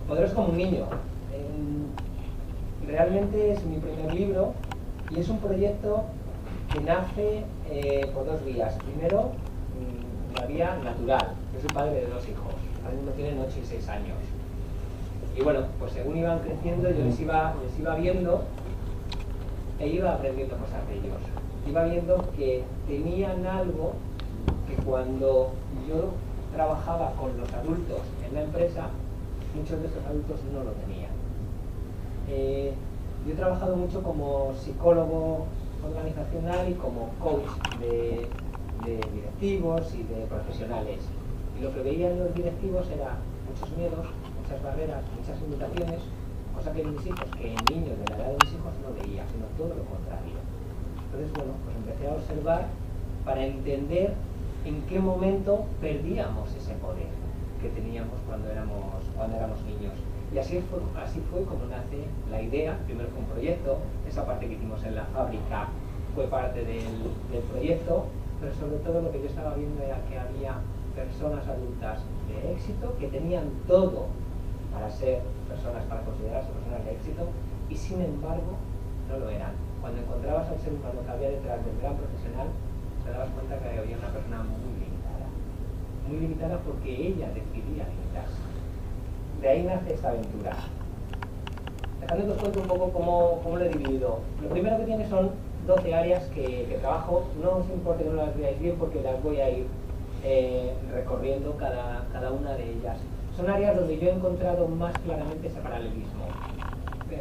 Poderoso como un niño. Realmente es mi primer libro y es un proyecto que nace por dos vías. Primero, la vía natural. Yo soy padre de 2 hijos. Ahora mismo tienen 8 y 6 años. Y bueno, pues según iban creciendo yo les iba viendo e iba aprendiendo cosas de ellos. Iba viendo que tenían algo que cuando yo trabajaba con los adultos en la empresa, muchos de estos adultos no lo tenían. Yo he trabajado mucho como psicólogo organizacional y como coach de directivos y de profesionales. Y lo que veían los directivos era muchos miedos, muchas barreras, muchas limitaciones, cosa que mis hijos, que niños de la edad de mis hijos no veía, sino todo lo contrario. Entonces, bueno, pues empecé a observar para entender en qué momento perdíamos ese poder que teníamos cuando éramos niños. Y así fue como nace la idea. Primero fue un proyecto, esa parte que hicimos en la fábrica fue parte del proyecto, pero sobre todo lo que yo estaba viendo era que había personas adultas de éxito que tenían todo para ser para considerarse personas de éxito y sin embargo no lo eran. Cuando encontrabas al ser humano que había detrás del gran profesional, te dabas cuenta que había una persona muy limitada porque ella decidía limitarse. De ahí nace esta aventura. Dejadme que os cuente un poco cómo lo he dividido. Lo primero que tiene son 12 áreas que trabajo. No os importa que no las veáis bien porque las voy a ir recorriendo cada una de ellas. Son áreas donde yo he encontrado más claramente ese paralelismo.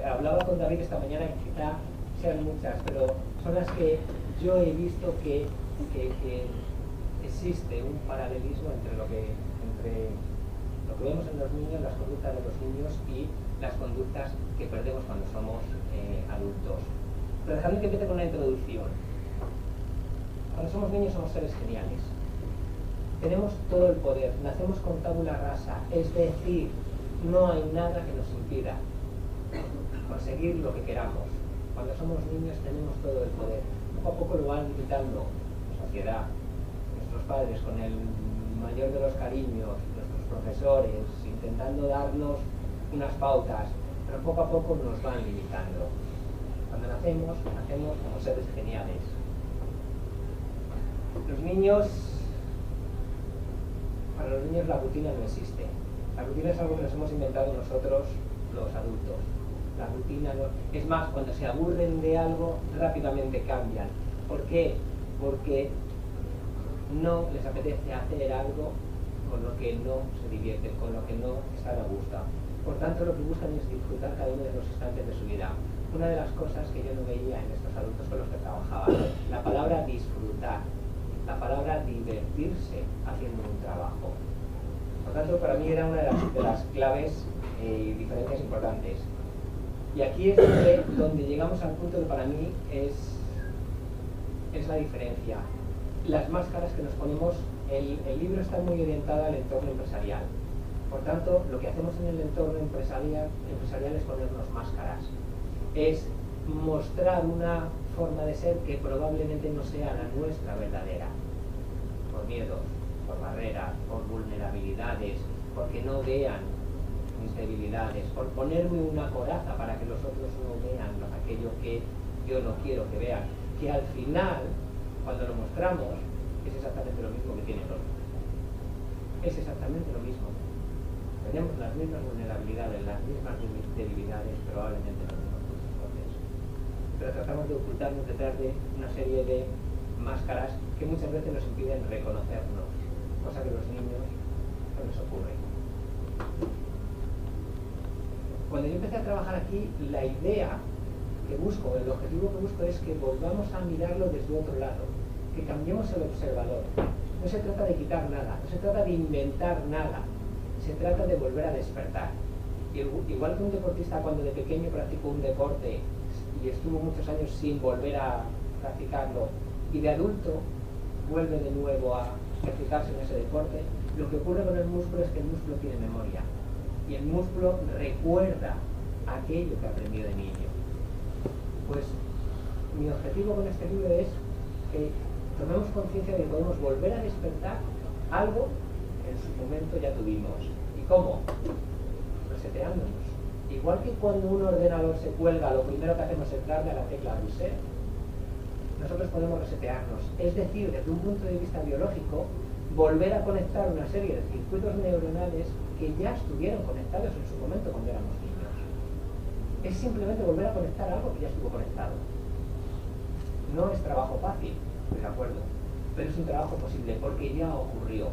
Hablaba con David esta mañana que quizá sean muchas, pero son las que yo he visto que existe un paralelismo entre lo que vemos en los niños, las conductas de los niños y las conductas que perdemos cuando somos adultos. Pero dejadme que empiece con una introducción. Cuando somos niños somos seres geniales. Tenemos todo el poder, nacemos con tabula rasa, es decir, no hay nada que nos impida conseguir lo que queramos. Cuando somos niños tenemos todo el poder. Poco a poco lo van limitando la sociedad, nuestros padres con el mayor de los cariños, nuestros profesores, intentando darnos unas pautas, pero poco a poco nos van limitando. Cuando nacemos como seres geniales. Para los niños la rutina no existe. La rutina es algo que nos hemos inventado nosotros, los adultos. La rutina no... Es más, cuando se aburren de algo, rápidamente cambian. ¿Por qué? Porque no les apetece hacer algo con lo que no se divierten, con lo que no están a gusto. Por tanto, lo que buscan es disfrutar cada uno de los instantes de su vida. Una de las cosas que yo no veía en estos adultos con los que trabajaba, la palabra disfrutar, la palabra divertirse haciendo un trabajo. Por tanto, para mí era una de las claves y diferencias importantes. Y aquí es donde llegamos al punto que para mí es la diferencia. Las máscaras que nos ponemos, el libro está muy orientado al entorno empresarial. Por tanto, lo que hacemos en el entorno empresarial es ponernos máscaras. Es mostrar una forma de ser que probablemente no sea la nuestra verdadera. Por miedos, por barreras, por vulnerabilidades, porque no vean mis debilidades, por ponerme una coraza para que los otros no vean aquello que yo no quiero que vean, que al final, cuando lo mostramos, es exactamente lo mismo que tiene el otro. Es exactamente lo mismo. Tenemos las mismas vulnerabilidades, las mismas debilidades, probablemente los mismos puntos fuertes. Pero tratamos de ocultarnos detrás de una serie de máscaras que muchas veces nos impiden reconocernos, cosa que a los niños no les ocurre. Cuando yo empecé a trabajar aquí, la idea que busco, el objetivo que busco es que volvamos a mirarlo desde otro lado, que cambiemos el observador. No se trata de quitar nada, no se trata de inventar nada, se trata de volver a despertar. Igual que un deportista cuando de pequeño practicó un deporte y estuvo muchos años sin volver a practicarlo, y de adulto vuelve de nuevo a ejercitarse en ese deporte, lo que ocurre con el músculo es que el músculo tiene memoria y el músculo recuerda aquello que aprendió de niño. Pues mi objetivo con este libro es que tomemos conciencia de que podemos volver a despertar algo que en su momento ya tuvimos. ¿Y cómo? reseteándonos. Igual que cuando un ordenador se cuelga, lo primero que hacemos es darle a la tecla reset, nosotros podemos resetearnos. Es decir, desde un punto de vista biológico, volver a conectar una serie de circuitos neuronales que ya estuvieron conectados en su momento cuando éramos niños. Es simplemente volver a conectar algo que ya estuvo conectado. No es trabajo fácil, estoy de acuerdo, pero es un trabajo posible porque ya ocurrió.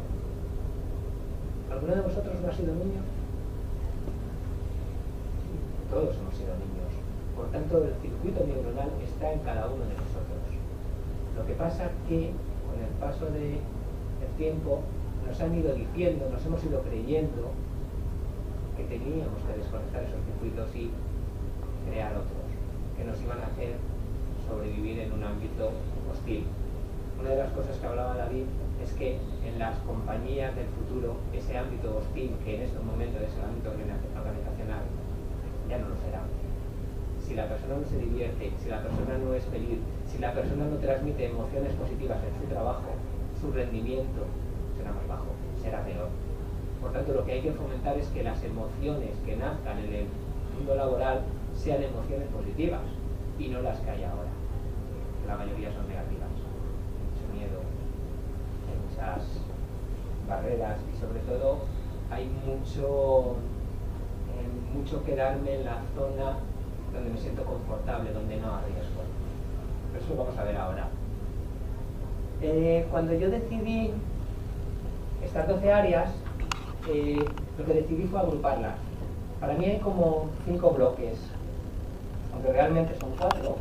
¿Alguno de vosotros no ha sido niño? Todos hemos sido niños. Por tanto, el circuito neuronal está en cada uno de nosotros. Lo que pasa que con el paso del tiempo nos han ido diciendo, nos hemos ido creyendo que teníamos que desconectar esos circuitos y crear otros que nos iban a hacer sobrevivir en un ámbito hostil. Una de las cosas que hablaba David es que en las compañías del futuro ese ámbito hostil que en estos momentos es el ámbito organizacional ya no lo será. Si la persona no se divierte, si la persona no es feliz, si la persona no transmite emociones positivas en su trabajo, su rendimiento será más bajo, será peor. Por tanto, lo que hay que fomentar es que las emociones que nazcan en el mundo laboral sean emociones positivas y no las que hay ahora. La mayoría son negativas. Hay mucho miedo, hay muchas barreras y sobre todo hay mucho quedarme en la zona donde me siento confortable, donde no arriesgo. Pero eso lo vamos a ver ahora. Cuando yo decidí estas 12 áreas, lo que decidí fue agruparlas. Para mí hay como 5 bloques, aunque realmente son 4.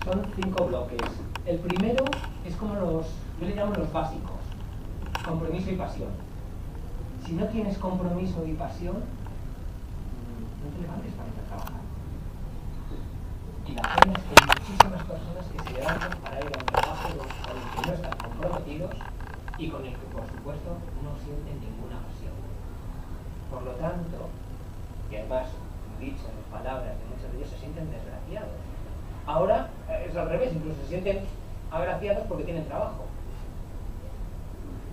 Son 5 bloques. El primero es como yo le llamo los básicos: compromiso y pasión. Si no tienes compromiso y pasión, no te levantes para ir a trabajar. Y la pena es que hay muchísimas personas que se levantan para ir a un trabajo con el que no están comprometidos y con el que, por supuesto, no sienten ninguna pasión. Por lo tanto, y además, dicho en palabras de muchos de ellos, se sienten desgraciados. Ahora es al revés, incluso se sienten agraciados porque tienen trabajo,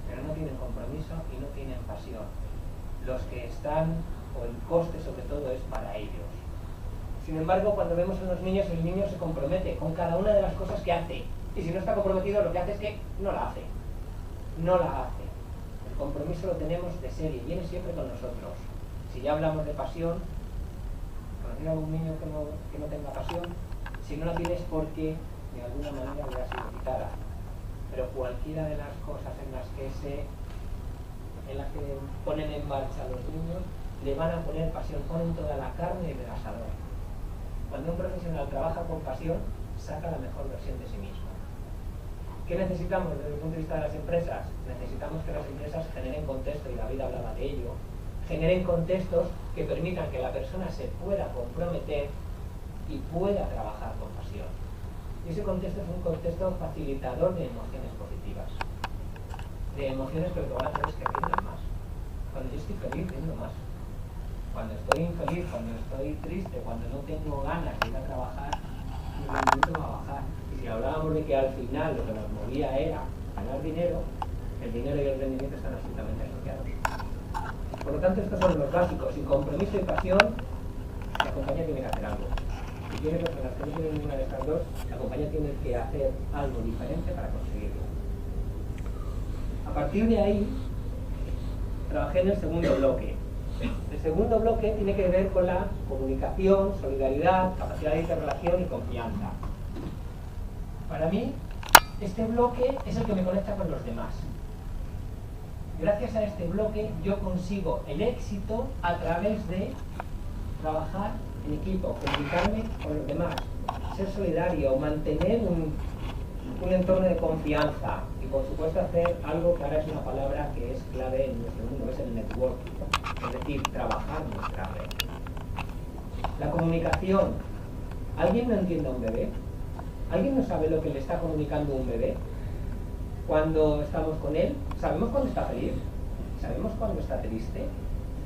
pero no tienen compromiso y no tienen pasión. Los que están, o el coste sobre todo, es para ellos. Sin embargo, cuando vemos a los niños, el niño se compromete con cada una de las cosas que hace, y si no está comprometido, lo que hace es que no la hace. No la hace. El compromiso lo tenemos de serie, viene siempre con nosotros. Si ya hablamos de pasión, ¿conocer a un niño que no tenga pasión? Si no la tienes, porque de alguna manera le ha sido quitada. Pero cualquiera de las cosas en las que ponen en marcha a los niños, le van a poner pasión, ponen toda la carne en el asador. Cuando un profesional trabaja con pasión, saca la mejor versión de sí mismo. ¿Qué necesitamos desde el punto de vista de las empresas? Necesitamos que las empresas generen contexto, y David hablaba de ello, generen contextos que permitan que la persona se pueda comprometer y pueda trabajar con pasión. Y ese contexto es un contexto facilitador de emociones positivas. De emociones que lo que van a hacer es que rindan más. Cuando yo estoy feliz, rindo más. Cuando estoy infeliz, cuando estoy triste, cuando no tengo ganas de ir a trabajar, mi rendimiento va a bajar. Y si hablábamos de que al final lo que nos movía era ganar dinero, el dinero y el rendimiento están absolutamente asociados. Por lo tanto, estos son los básicos. Sin compromiso y pasión, la compañía tiene que hacer algo. Si tiene personas que no tienen ninguna de estas dos, la compañía tiene que hacer algo diferente para conseguirlo. A partir de ahí, trabajé en el segundo bloque. El segundo bloque tiene que ver con la comunicación, solidaridad, capacidad de interrelación y confianza. Para mí, este bloque es el que me conecta con los demás. Gracias a este bloque, yo consigo el éxito a través de trabajar en equipo, comunicarme con los demás, ser solidario, mantener un entorno de confianza y, por supuesto, hacer algo que ahora es una palabra que es clave en nuestro mundo, que es el networking, es decir, trabajar nuestra red. La comunicación. ¿Alguien no entiende a un bebé? ¿Alguien no sabe lo que le está comunicando un bebé? Cuando estamos con él, ¿sabemos cuándo está feliz? ¿Sabemos cuándo está triste?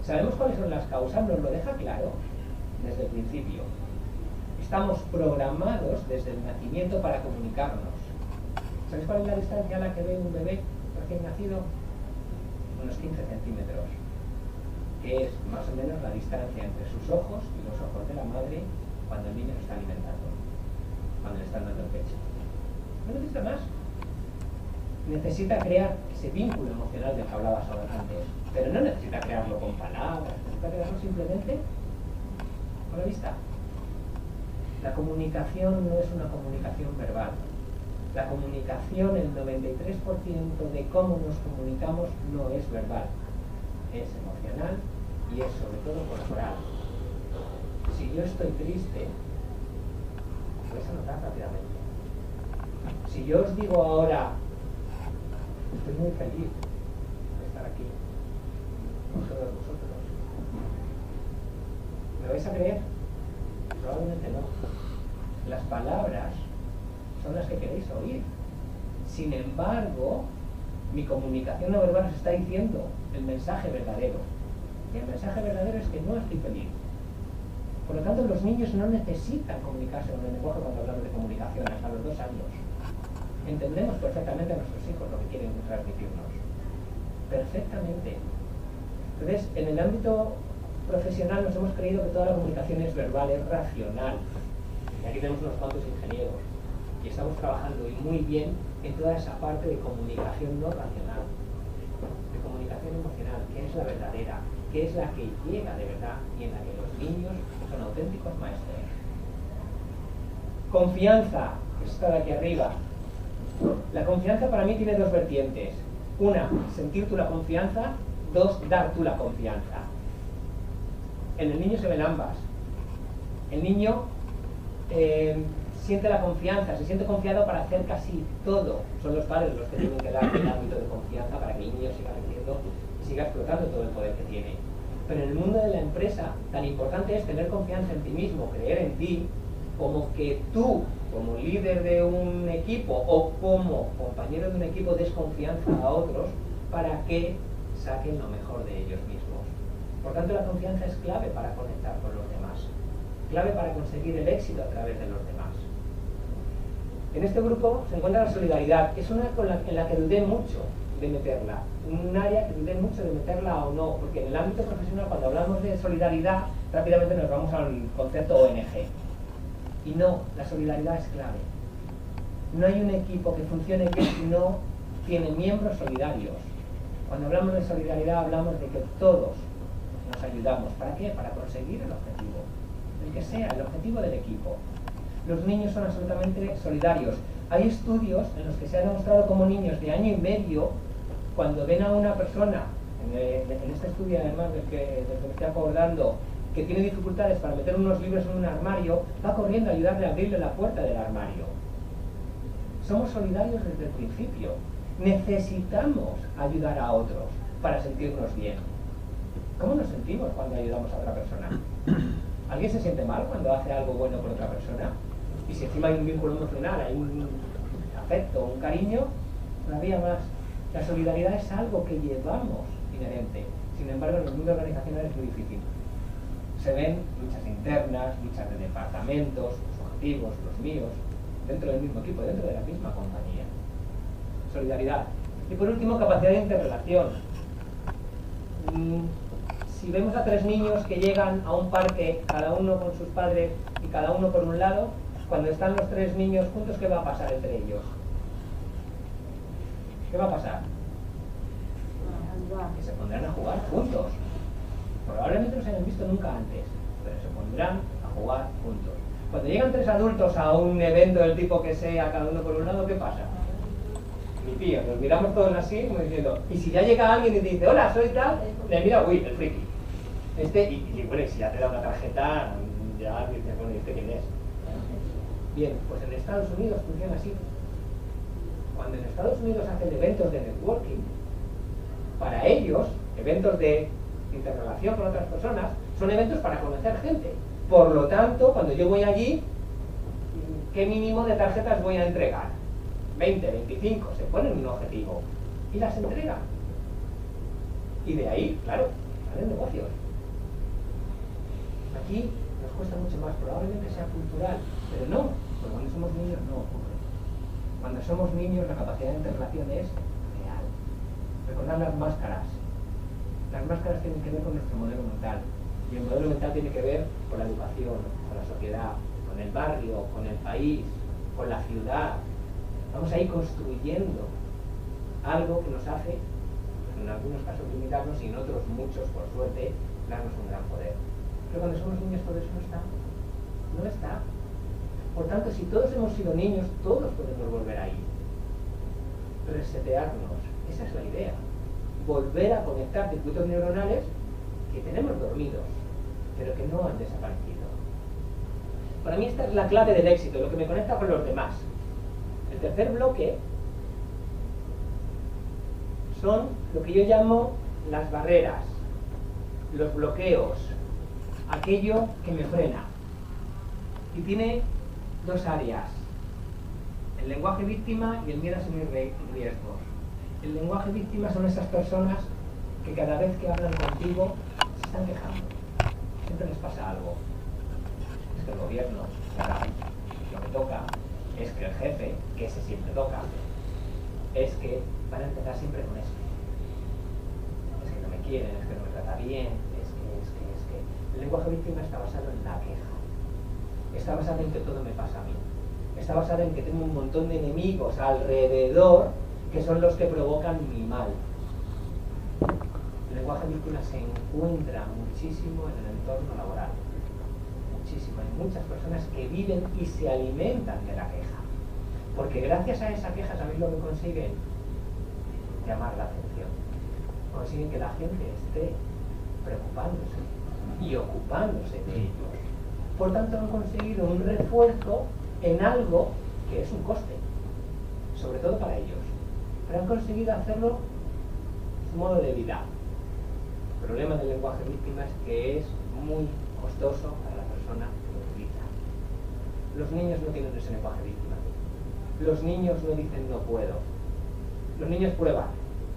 ¿Sabemos cuáles son las causas? Nos lo deja claro desde el principio. Estamos programados desde el nacimiento para comunicarnos. ¿Sabéis cuál es la distancia a la que ve un bebé recién nacido? Unos 15 centímetros. que es más o menos la distancia entre sus ojos y los ojos de la madre cuando el niño se está alimentando, cuando le están dando el pecho. No necesita más. Necesita crear ese vínculo emocional del que hablabas ahora antes, pero no necesita crearlo con palabras, necesita crearlo simplemente con la vista. La comunicación no es una comunicación verbal. La comunicación, el 93% de cómo nos comunicamos no es verbal, es emocional y es sobre todo corporal. Si yo estoy triste, lo vais a notar rápidamente. Si yo os digo ahora, estoy muy feliz de estar aquí con todos vosotros, ¿me vais a creer? Probablemente no. Las palabras son las que queréis oír. Sin embargo, mi comunicación no verbal os está diciendo el mensaje verdadero. Y el mensaje verdadero es que no estoy feliz. Por lo tanto, los niños no necesitan comunicarse con el lenguaje cuando hablamos de comunicación hasta los 2 años. Entendemos perfectamente a nuestros hijos lo que quieren transmitirnos. Perfectamente. Entonces, en el ámbito profesional nos hemos creído que toda la comunicación es verbal, es racional. Y aquí tenemos unos cuantos ingenieros. Y estamos trabajando y muy bien en toda esa parte de comunicación no racional, de comunicación emocional, que es la verdadera, que es la que llega de verdad y en la que los niños son auténticos maestros. Confianza, que está de aquí arriba. La confianza para mí tiene 2 vertientes. Una, sentir tú la confianza. 2, dar tú la confianza. En el niño se ven ambas. El niño siente la confianza, se siente confiado para hacer casi todo. Son los padres los que tienen que dar el ámbito de confianza para que el niño siga creciendo y siga explotando todo el poder que tiene. Pero en el mundo de la empresa, tan importante es tener confianza en ti mismo, creer en ti, como que tú, como líder de un equipo o como compañero de un equipo, des confianza a otros para que saquen lo mejor de ellos mismos. Por tanto, la confianza es clave para conectar con los demás, clave para conseguir el éxito a través de los demás. En este grupo se encuentra la solidaridad. Es una en la que dudé mucho de meterla, un área que dudé mucho de meterla o no, porque en el ámbito profesional, cuando hablamos de solidaridad, rápidamente nos vamos al concepto ONG. Y no, la solidaridad es clave. No hay un equipo que funcione bien si no tiene miembros solidarios. Cuando hablamos de solidaridad hablamos de que todos nos ayudamos. ¿Para qué? Para conseguir el objetivo. El que sea, el objetivo del equipo. Los niños son absolutamente solidarios. Hay estudios en los que se ha demostrado cómo niños de año y medio, cuando ven a una persona, en este estudio además del que me estoy acordando, que tiene dificultades para meter unos libros en un armario, va corriendo a ayudarle a abrirle la puerta del armario. Somos solidarios desde el principio. Necesitamos ayudar a otros para sentirnos bien. ¿Cómo nos sentimos cuando ayudamos a otra persona? ¿Alguien se siente mal cuando hace algo bueno por otra persona? Y si encima hay un vínculo emocional, hay un afecto, un cariño, todavía más. La solidaridad es algo que llevamos inherente. Sin embargo, en el mundo organizacional es muy difícil. Se ven luchas internas, luchas de departamentos, los objetivos, los míos, dentro del mismo equipo, dentro de la misma compañía. Solidaridad. Y por último, capacidad de interrelación. Si vemos a 3 niños que llegan a un parque, cada uno con sus padres y cada uno por un lado, cuando están los 3 niños juntos, ¿qué va a pasar entre ellos? ¿Qué va a pasar? Que se pondrán a jugar juntos. Probablemente no se hayan visto nunca antes, pero se pondrán a jugar juntos. Cuando llegan 3 adultos a un evento del tipo que sea, cada uno por un lado, ¿qué pasa? Ni pío, nos miramos todos así, como diciendo, y si ya llega alguien y te dice, hola, soy tal, le mira, uy, el friki. Y bueno, si ya te da una tarjeta, ya dices, bueno, ¿y este quién es? Bien, pues en Estados Unidos funciona así. Cuando en Estados Unidos hacen eventos de networking, para ellos, eventos de interrelación con otras personas, son eventos para conocer gente. Por lo tanto, cuando yo voy allí, ¿qué mínimo de tarjetas voy a entregar? 20, 25, se ponen un objetivo y las entregan. Y de ahí, claro, salen negocios. Aquí nos cuesta mucho más, probablemente sea cultural, pero no, porque cuando somos niños no ocurre. Cuando somos niños la capacidad de interrelación es real. Recordad las máscaras. Las máscaras tienen que ver con nuestro modelo mental. Y el modelo mental tiene que ver con la educación, con la sociedad, con el barrio, con el país, con la ciudad. Vamos a ir construyendo algo que nos hace, en algunos casos limitarnos y en otros muchos, por suerte, darnos un gran poder. Pero cuando somos niños todo eso no está. No está. Por tanto, si todos hemos sido niños, todos podemos volver ahí. Resetearnos. Esa es la idea. Volver a conectar circuitos neuronales que tenemos dormidos, pero que no han desaparecido. Para mí esta es la clave del éxito, lo que me conecta con los demás. El tercer bloque son lo que yo llamo las barreras, los bloqueos, aquello que me frena. Y tiene dos áreas, el lenguaje víctima y el miedo a asumir riesgos. El lenguaje víctima son esas personas que cada vez que hablan contigo se están quejando. Siempre les pasa algo. Es que el gobierno, lo que toca, es que el jefe, que ese siempre toca, es que van a empezar siempre con eso. Es que no me quieren, es que no me trata bien, es que. El lenguaje víctima está basado en la queja. Está basado en que todo me pasa a mí. Está basado en que tengo un montón de enemigos alrededor que son los que provocan mi mal. El lenguaje víctima se encuentra muchísimo en el entorno laboral. Muchísimo. Hay muchas personas que viven y se alimentan de la queja. Porque gracias a esa queja, ¿sabéis lo que consiguen? Llamar la atención. Consiguen que la gente esté preocupándose y ocupándose de ellos. Por tanto, han conseguido un refuerzo en algo que es un coste, sobre todo para ellos. Pero han conseguido hacerlo su modo de vida. El problema del lenguaje víctima es que es muy costoso para la persona que lo utiliza. Los niños no tienen ese lenguaje víctima. Los niños no dicen no puedo. Los niños prueban.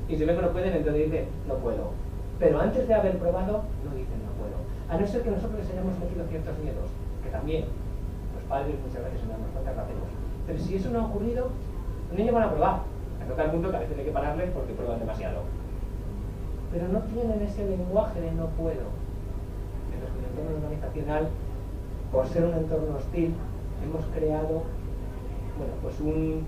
Y si ven que no pueden, entonces dicen no puedo. Pero antes de haber probado, no dicen no puedo. A no ser que nosotros les hayamos metido ciertos miedos, que también los padres muchas veces en las cuentas lo hacemos. Pero si eso no ha ocurrido, los niños van a probar. A tal punto que a veces hay que pararles porque prueban demasiado. Pero no tienen ese lenguaje de no puedo. En nuestro entorno organizacional, por ser un entorno hostil, hemos creado pues un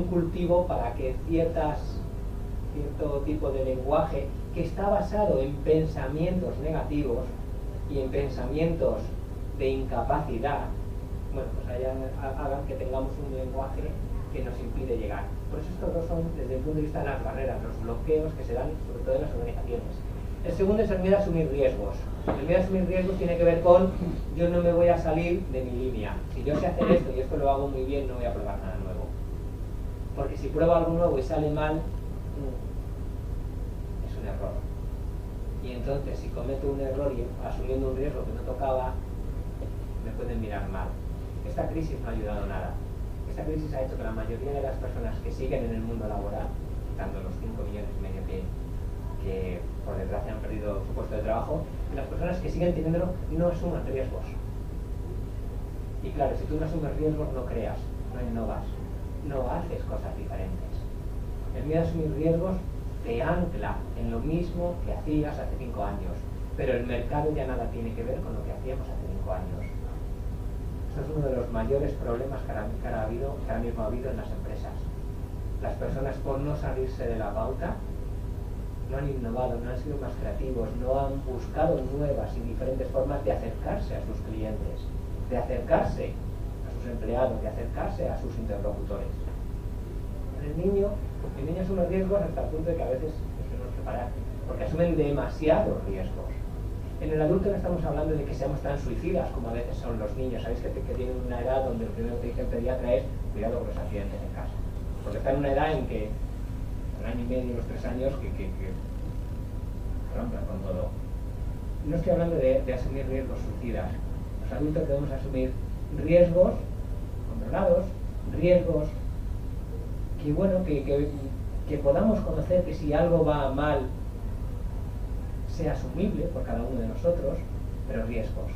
cultivo para que cierto tipo de lenguaje que está basado en pensamientos negativos y en pensamientos de incapacidad, pues hagan que tengamos un lenguaje que nos impide llegar. Por eso estos dos son, desde el punto de vista de las barreras, los bloqueos que se dan sobre todo en las organizaciones. El segundo es el miedo a asumir riesgos. El miedo a asumir riesgos tiene que ver con yo no me voy a salir de mi línea. Si yo sé hacer esto y esto lo hago muy bien, no voy a probar nada nuevo. Porque si pruebo algo nuevo y sale mal, es un error. Y entonces si cometo un error y asumiendo un riesgo que no tocaba, me pueden mirar mal. Esta crisis no ha ayudado nada. Esta crisis ha hecho que la mayoría de las personas que siguen en el mundo laboral, quitando los 5,5 millones que por desgracia han perdido su puesto de trabajo, las personas que siguen teniéndolo no asuman riesgos. Y claro, si tú no asumes riesgos, no creas, no innovas, no haces cosas diferentes. El miedo a asumir riesgos te ancla en lo mismo que hacías hace 5 años, pero el mercado ya nada tiene que ver con lo que hacíamos hace 5 años. Esto es uno de los mayores problemas que ahora mismo ha habido en las empresas. Las personas, por no salirse de la pauta, no han innovado, no han sido más creativos, no han buscado nuevas y diferentes formas de acercarse a sus clientes, de acercarse a sus empleados, de acercarse a sus interlocutores. El niño asume riesgos hasta el punto de que a veces nos tenemos que parar, porque asumen demasiados riesgos. En el adulto no estamos hablando de que seamos tan suicidas como a veces son los niños. Sabéis que tienen una edad donde lo primero que dice el pediatra es cuidado con los accidentes en casa. Porque están en una edad en que, 1 año y medio, los 3 años, que rompen con todo. No estoy hablando de asumir riesgos suicidas. Los adultos debemos asumir riesgos controlados, riesgos que podamos conocer que si algo va mal sea asumible por cada uno de nosotros, pero riesgos.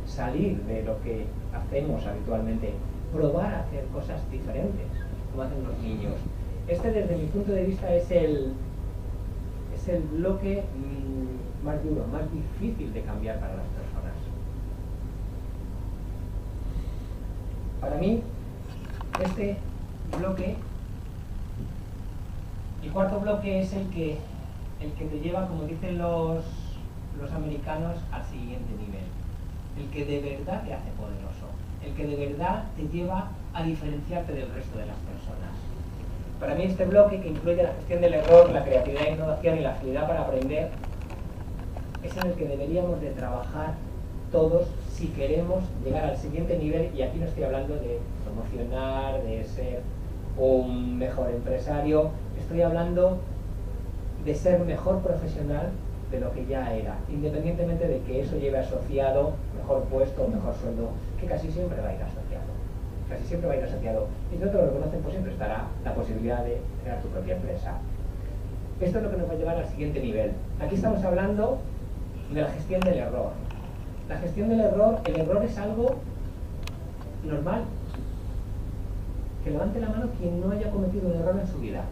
Salir de lo que hacemos habitualmente, probar a hacer cosas diferentes, como hacen los niños. Este, desde mi punto de vista, es es el bloque más duro, más difícil de cambiar para las personas. Para mí, este bloque, el cuarto bloque es el que te lleva, como dicen los americanos, al siguiente nivel. El que de verdad te hace poderoso. El que de verdad te lleva a diferenciarte del resto de las personas. Para mí este bloque, que incluye la gestión del error, la creatividad e innovación y la agilidad para aprender, es en el que deberíamos de trabajar todos si queremos llegar al siguiente nivel, y aquí no estoy hablando de promocionar, de ser un mejor empresario, estoy hablando de ser mejor profesional de lo que ya era, independientemente de que eso lleve asociado mejor puesto o mejor sueldo, que casi siempre va a ir asociado. Casi siempre va a ir asociado. Y si no te lo reconocen, pues siempre estará la posibilidad de crear tu propia empresa. Esto es lo que nos va a llevar al siguiente nivel. Aquí estamos hablando de la gestión del error. La gestión del error, el error es algo normal. Que levante la mano quien no haya cometido un error en su vida.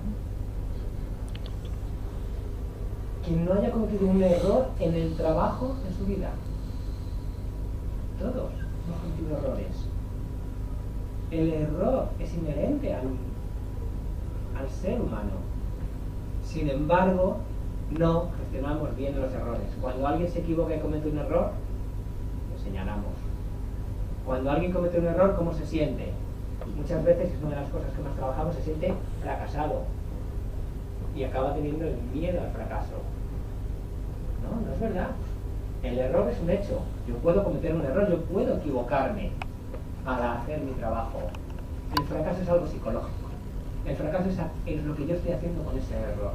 Quien no haya cometido un error en el trabajo en su vida. Todos hemos cometido errores. El error es inherente al ser humano. Sin embargo, no gestionamos bien los errores. Cuando alguien se equivoca y comete un error, lo señalamos. Cuando alguien comete un error, ¿cómo se siente? Muchas veces, es una de las cosas que más trabajamos, se siente fracasado. Y acaba teniendo el miedo al fracaso. No, no es verdad. El error es un hecho. Yo puedo cometer un error, yo puedo equivocarme para hacer mi trabajo. El fracaso es algo psicológico. El fracaso es lo que yo estoy haciendo con ese error.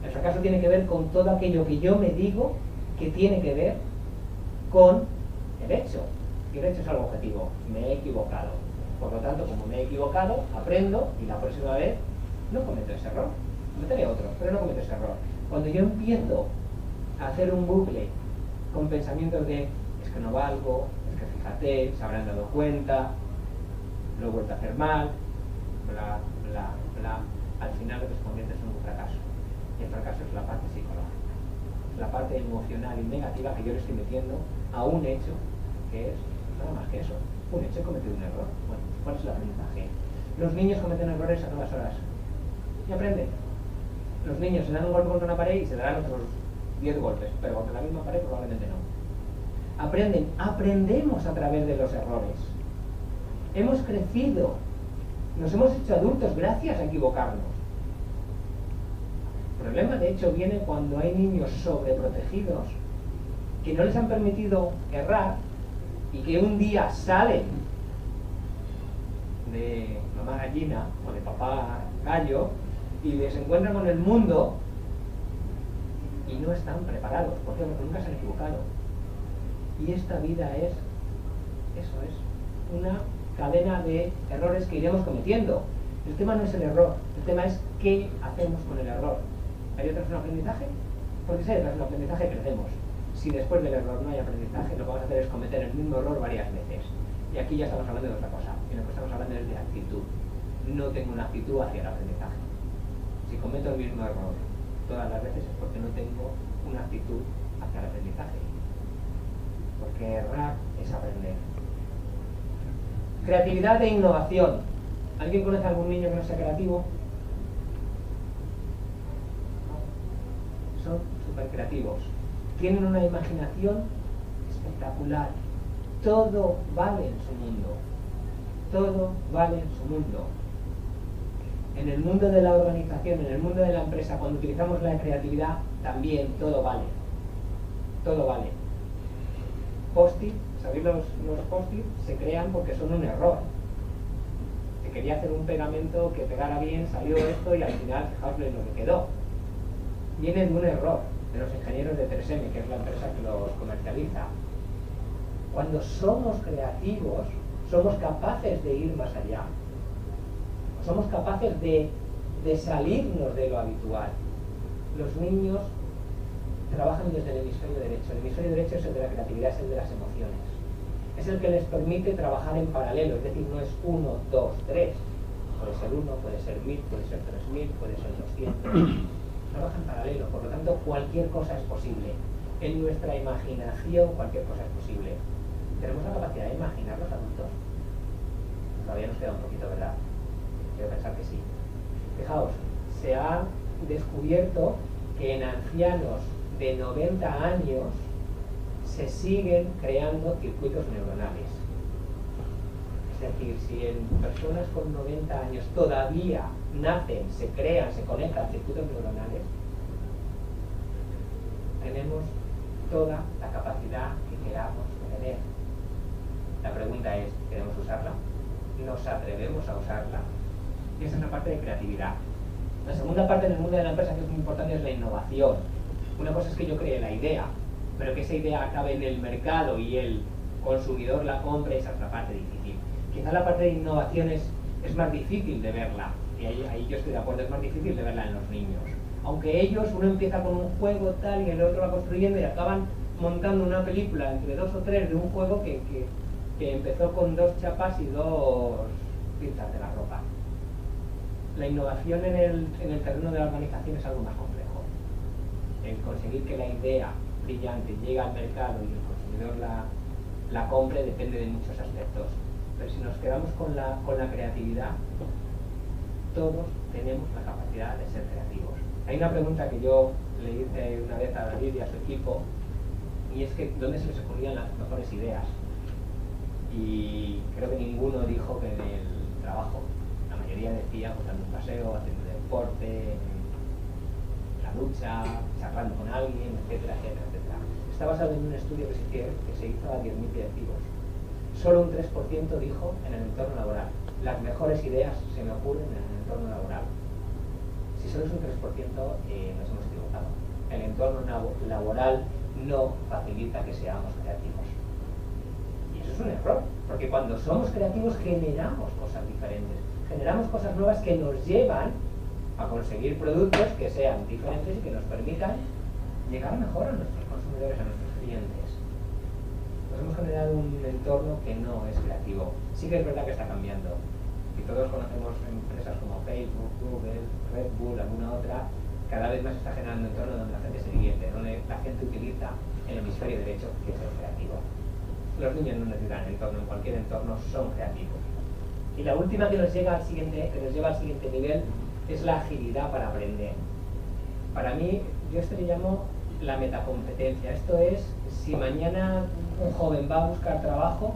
El fracaso tiene que ver con todo aquello que yo me digo que tiene que ver con el hecho. Y el hecho es algo objetivo. Me he equivocado. Por lo tanto, como me he equivocado, aprendo y la próxima vez no cometo ese error. Cometeré otro, pero no cometo ese error. Cuando yo empiezo a hacer un bucle con pensamientos de es que no valgo, es que fíjate, se habrán dado cuenta, lo he vuelto a hacer mal, bla, bla, bla, al final lo que se convierte es un fracaso. Y el fracaso es la parte psicológica, la parte emocional y negativa que yo le estoy metiendo a un hecho que es nada más que eso, un hecho, he cometido un error. Bueno, ¿cuál es el aprendizaje? Los niños cometen errores a todas horas y aprenden. Los niños se dan un golpe contra una pared y se darán otros 10 golpes, pero contra la misma pared probablemente no. Aprendemos a través de los errores. Hemos crecido, nos hemos hecho adultos gracias a equivocarnos. El problema, de hecho, viene cuando hay niños sobreprotegidos que no les han permitido errar y que un día salen de mamá gallina o de papá gallo y les encuentran con el mundo y no están preparados, porque nunca se han equivocado. Y esta vida es, eso es, una cadena de errores que iremos cometiendo. El tema no es el error, el tema es qué hacemos con el error. ¿Hay detrás un aprendizaje? Porque si hay detrás un aprendizaje, crecemos. Si después del error no hay aprendizaje, lo que vamos a hacer es cometer el mismo error varias veces. Y aquí ya estamos hablando de otra cosa, y lo que estamos hablando es de actitud. No tengo una actitud hacia el aprendizaje. Si cometo el mismo error todas las veces es porque no tengo una actitud hacia el aprendizaje. Porque errar es aprender. Creatividad e innovación. ¿Alguien conoce a algún niño que no sea creativo? No. Son súper creativos. Tienen una imaginación espectacular. Todo vale en su mundo. Todo vale en su mundo. En el mundo de la organización, en el mundo de la empresa, cuando utilizamos la creatividad, también todo vale. Todo vale. Post-it, ¿sabéis los post-it? Se crean porque son un error. Se quería hacer un pegamento que pegara bien, salió esto y al final, fijaos en lo que quedó. Viene de un error de los ingenieros de 3M, que es la empresa que los comercializa. Cuando somos creativos, somos capaces de ir más allá. Somos capaces de salirnos de lo habitual. Los niños trabajan desde el hemisferio derecho. El hemisferio derecho es el de la creatividad, es el de las emociones. Es el que les permite trabajar en paralelo, es decir, no es 1, 2, 3. Puede ser 1, puede ser 1000, puede ser 3000, puede ser 200. trabaja en paralelo, por lo tanto cualquier cosa es posible. En nuestra imaginación cualquier cosa es posible. ¿Tenemos la capacidad de imaginar los adultos? Todavía nos queda un poquito, ¿verdad? Quiero pensar que sí. Fijaos, se ha descubierto que en ancianos de 90 años se siguen creando circuitos neuronales. Es decir, si en personas con 90 años todavía nacen, se crean, se conectan circuitos neuronales, tenemos toda la capacidad que queramos tener. La pregunta es, ¿queremos usarla? ¿Nos atrevemos a usarla? Y esa es una parte de creatividad. La segunda parte en el mundo de la empresa que es muy importante es la innovación. Una cosa es que yo cree la idea, pero que esa idea acabe en el mercado y el consumidor la compre, esa es la parte difícil. Quizá la parte de innovación es más difícil de verla, y ahí yo estoy de acuerdo, es más difícil de verla en los niños. Aunque ellos, uno empieza con un juego tal y el otro va construyendo y acaban montando una película entre 2 o 3 de un juego que empezó con 2 chapas y 2 pinzas de la ropa. La innovación en el terreno de la organización es algo más complejo. El conseguir que la idea brillante llegue al mercado y el consumidor la compre depende de muchos aspectos. Pero si nos quedamos con la creatividad, todos tenemos la capacidad de ser creativos. Hay una pregunta que yo le hice una vez a David y a su equipo, y es que ¿dónde se les ocurrían las mejores ideas? Y creo que ninguno dijo que en el trabajo. La mayoría decía pues dando un paseo, haciendo deporte, en la ducha, charlando con alguien, etcétera, etcétera, etcétera. Está basado en un estudio que se hizo a 10.000 directivos. Solo un 3% dijo en el entorno laboral. Las mejores ideas se me ocurren en el entorno laboral. Si solo es un 3%, nos hemos equivocado. El entorno laboral no facilita que seamos creativos. Y eso es un error, porque cuando somos creativos generamos cosas diferentes, generamos cosas nuevas que nos llevan a conseguir productos que sean diferentes y que nos permitan llegar mejor a nuestros consumidores, a nuestros clientes. Nos hemos generado un entorno que no es creativo. Sí que es verdad que está cambiando. Y todos conocemos empresas como Facebook, Google, Red Bull, alguna otra, cada vez más está generando un entorno donde la gente se divierte, donde la gente utiliza el hemisferio derecho, que es el creativo. Los niños no necesitan entorno, en cualquier entorno son creativos. Y la última que nos lleva al siguiente nivel es la agilidad para aprender. Para mí, yo esto le llamo la metacompetencia. Esto es, si mañana un joven va a buscar trabajo,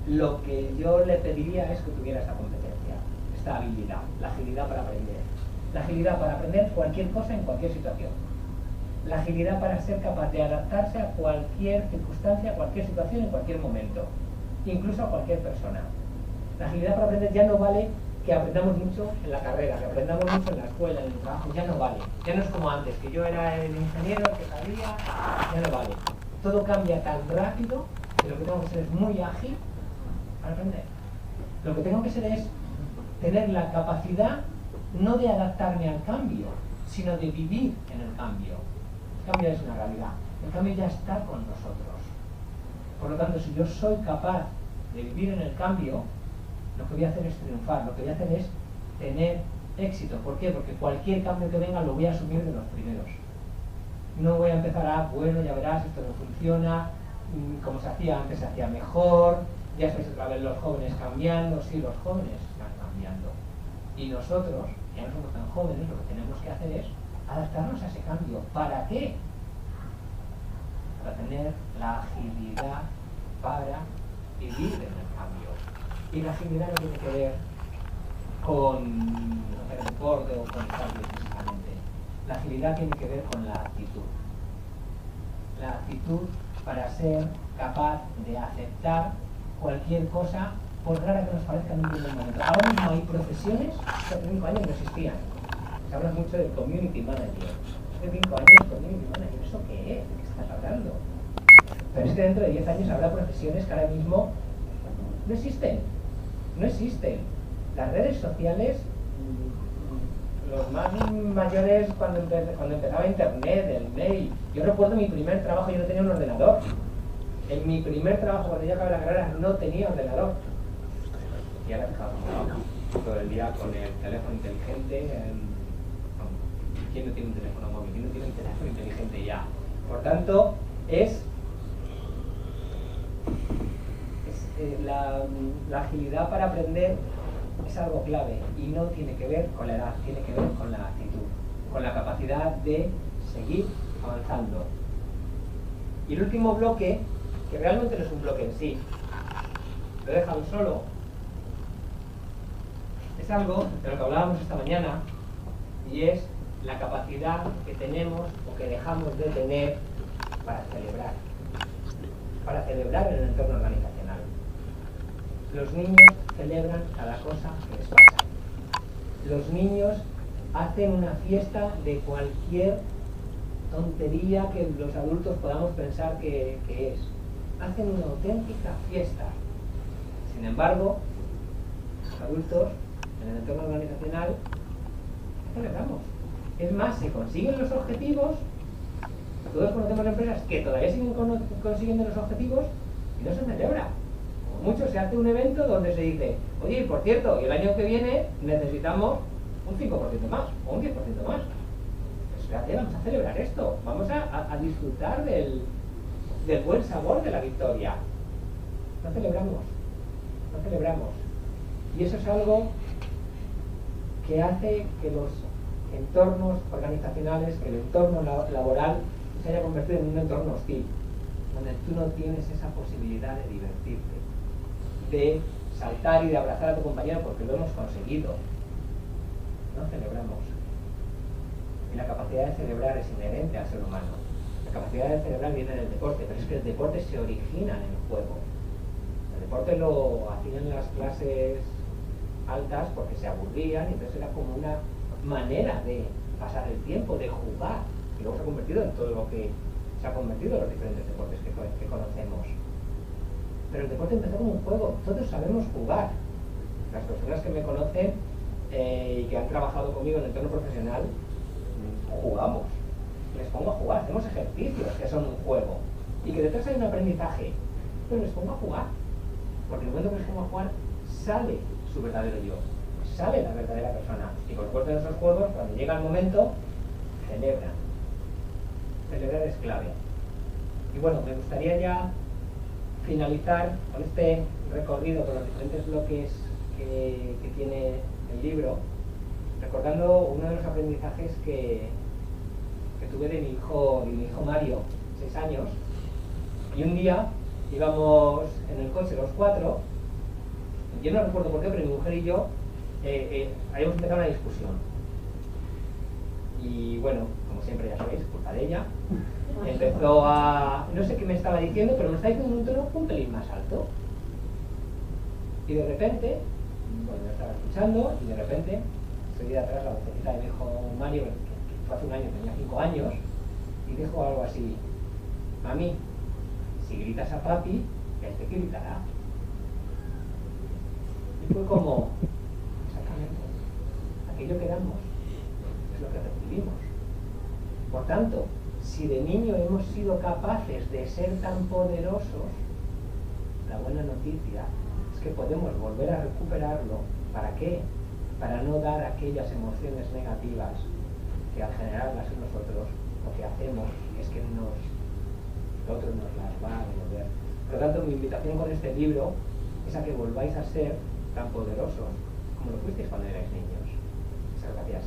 lo que yo le pediría es que tuviera esta competencia, esta habilidad, la agilidad para aprender. La agilidad para aprender cualquier cosa en cualquier situación. La agilidad para ser capaz de adaptarse a cualquier circunstancia, a cualquier situación, en cualquier momento, incluso a cualquier persona. La agilidad para aprender ya no vale que aprendamos mucho en la carrera, que aprendamos mucho en la escuela, en el trabajo, ya no vale. Ya no es como antes, que yo era el ingeniero, el que sabía, ya no vale. Todo cambia tan rápido que lo que tengo que ser es muy ágil para aprender. Lo que tengo que ser es tener la capacidad no de adaptarme al cambio, sino de vivir en el cambio. El cambio es una realidad. El cambio ya está con nosotros. Por lo tanto, si yo soy capaz de vivir en el cambio, lo que voy a hacer es triunfar, lo que voy a hacer es tener éxito. ¿Por qué? Porque cualquier cambio que venga lo voy a asumir de los primeros. No voy a empezar a, bueno, ya verás, esto no funciona, como se hacía antes se hacía mejor, ya estáis otra vez los jóvenes cambiando. Sí, los jóvenes están cambiando. Y nosotros, ya no somos tan jóvenes, lo que tenemos que hacer es adaptarnos a ese cambio. ¿Para qué? Para tener la agilidad para vivir en el cambio. Y la agilidad no tiene que ver con hacer deporte o con estar bien físicamente. La agilidad tiene que ver con la actitud. La actitud para ser capaz de aceptar cualquier cosa, por rara que nos parezca en un primer momento. Ahora mismo hay profesiones que hace 5 años no existían. Se habla mucho de community manager. Hace 5 años community manager, ¿eso qué es? ¿De qué estás hablando? Pero es que dentro de 10 años habrá profesiones que ahora mismo no existen. No existen. Las redes sociales, los más mayores cuando empezaba internet, el mail. Yo recuerdo mi primer trabajo, yo no tenía un ordenador. En mi primer trabajo, cuando yo acabé la carrera, no tenía ordenador. Y ahora fijaos, todo el día con el teléfono inteligente, ¿Quién no tiene un teléfono móvil? ¿Quién no tiene un teléfono inteligente ya? Por tanto, la agilidad para aprender es algo clave y no tiene que ver con la edad, tiene que ver con la actitud, con la capacidad de seguir avanzando. Y el último bloque, que realmente no es un bloque en sí, lo he dejado solo, es algo de lo que hablábamos esta mañana, y es la capacidad que tenemos o que dejamos de tener para celebrar en el entorno organizacional. Los niños celebran cada cosa que les pasa. Los niños hacen una fiesta de cualquier tontería que los adultos podamos pensar que es. Hacen una auténtica fiesta. Sin embargo, los adultos en el entorno organizacional celebramos. Es más, se consiguen los objetivos. Todos conocemos empresas que todavía siguen consiguiendo los objetivos y no se celebra. Como mucho se hace un evento donde se dice, oye, por cierto, y el año que viene necesitamos un 5% más o un 10% más. Espérate, vamos a celebrar esto. Vamos a disfrutar del buen sabor de la victoria. No celebramos. Y eso es algo que hace que los entornos organizacionales, que el entorno laboral se haya convertido en un entorno hostil, donde tú no tienes esa posibilidad de divertirte, de saltar y de abrazar a tu compañero porque lo hemos conseguido. No celebramos. Y la capacidad de celebrar es inherente al ser humano. La capacidad de celebrar viene del deporte, pero es que el deporte se origina en el juego. El deporte lo hacían las clases altas porque se aburrían y entonces era como una manera de pasar el tiempo, de jugar, y luego se ha convertido en todo lo que se ha convertido en los diferentes deportes que conocemos. Pero el deporte empezó como un juego, todos sabemos jugar. Las personas que me conocen y que han trabajado conmigo en el entorno profesional, jugamos, les pongo a jugar, hacemos ejercicios que son un juego y que detrás hay un aprendizaje, pero les pongo a jugar, porque en el momento que les pongo a jugar sale su verdadero yo, sale la verdadera persona, y por supuesto en esos juegos, cuando llega el momento, celebran. Celebrar es clave. Y bueno, me gustaría ya finalizar con este recorrido por los diferentes bloques que tiene el libro, recordando uno de los aprendizajes que tuve de mi hijo Mario, 6 años, y un día íbamos en el coche los 4, yo no recuerdo por qué, pero mi mujer y yo habíamos empezado una discusión. Y bueno, como siempre ya sabéis, culpa de ella, empezó a... no sé qué me estaba diciendo, pero me estaba diciendo un tono un pelín más alto. Y de repente, bueno, me estaba escuchando, y de repente, seguí de atrás la vocecita de mi hijo Mario, que fue hace un año, tenía 5 años, y dijo algo así: mami, si gritas a papi, él te gritará. Y fue como, exactamente, aquello que damos es lo que recibimos. Por tanto, si de niño hemos sido capaces de ser tan poderosos, la buena noticia es que podemos volver a recuperarlo. ¿Para qué? Para no dar aquellas emociones negativas que al generarlas en nosotros lo que hacemos es que otros nos las va a devolver. Por lo tanto, mi invitación con este libro es a que volváis a ser tan poderosos como lo fuisteis cuando erais niños. Muchas gracias.